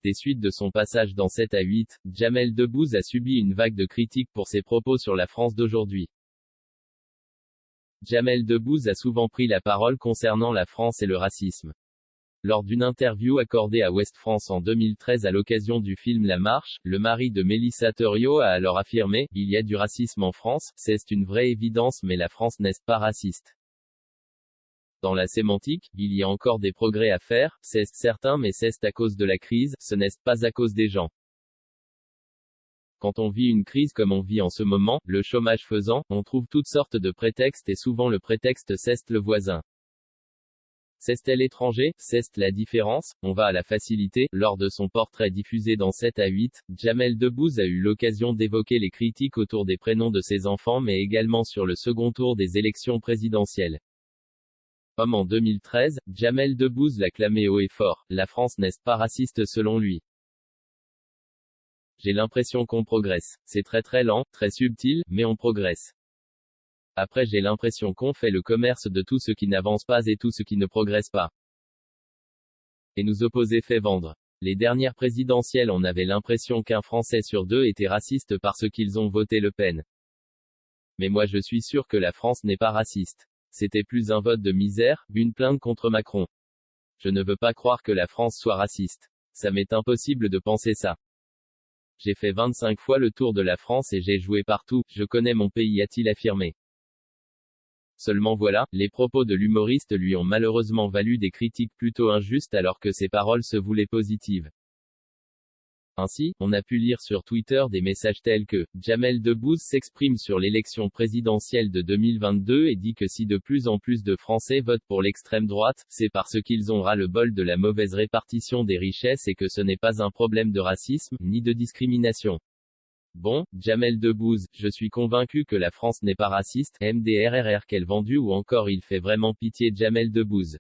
Des suites de son passage dans 7 à 8, Jamel Debbouze a subi une vague de critiques pour ses propos sur la France d'aujourd'hui. Jamel Debbouze a souvent pris la parole concernant la France et le racisme. Lors d'une interview accordée à Ouest France en 2013 à l'occasion du film La Marche, le mari de Mélissa Theriot a alors affirmé « Il y a du racisme en France, c'est une vraie évidence mais la France n'est pas raciste. Dans la sémantique, il y a encore des progrès à faire, c'est certain mais c'est à cause de la crise, ce n'est pas à cause des gens. Quand on vit une crise comme on vit en ce moment, le chômage faisant, on trouve toutes sortes de prétextes et souvent le prétexte c'est le voisin. C'est l'étranger, c'est la différence, on va à la facilité. » Lors de son portrait diffusé dans 7 à 8, Jamel Debbouze a eu l'occasion d'évoquer les critiques autour des prénoms de ses enfants mais également sur le second tour des élections présidentielles. Comme en 2013, Jamel Debbouze l'a clamé haut et fort, la France n'est pas raciste selon lui. J'ai l'impression qu'on progresse. C'est très lent, très subtil, mais on progresse. Après j'ai l'impression qu'on fait le commerce de tout ce qui n'avance pas et tout ce qui ne progresse pas. Et nous opposer fait vendre. Les dernières présidentielles on avait l'impression qu'un Français sur 2 était raciste parce qu'ils ont voté Le Pen. Mais moi je suis sûr que la France n'est pas raciste. C'était plus un vote de misère, une plainte contre Macron. Je ne veux pas croire que la France soit raciste. Ça m'est impossible de penser ça. J'ai fait 25 fois le tour de la France et j'ai joué partout, je connais mon pays, a-t-il affirmé. Seulement voilà, les propos de l'humoriste lui ont malheureusement valu des critiques plutôt injustes alors que ses paroles se voulaient positives. Ainsi, on a pu lire sur Twitter des messages tels que « Jamel Debbouze s'exprime sur l'élection présidentielle de 2022 et dit que si de plus en plus de Français votent pour l'extrême droite, c'est parce qu'ils ont ras-le-bol de la mauvaise répartition des richesses et que ce n'est pas un problème de racisme, ni de discrimination. » Bon, Jamel Debbouze, je suis convaincu que la France n'est pas raciste, MDRRR quel vendu ou encore il fait vraiment pitié Jamel Debbouze.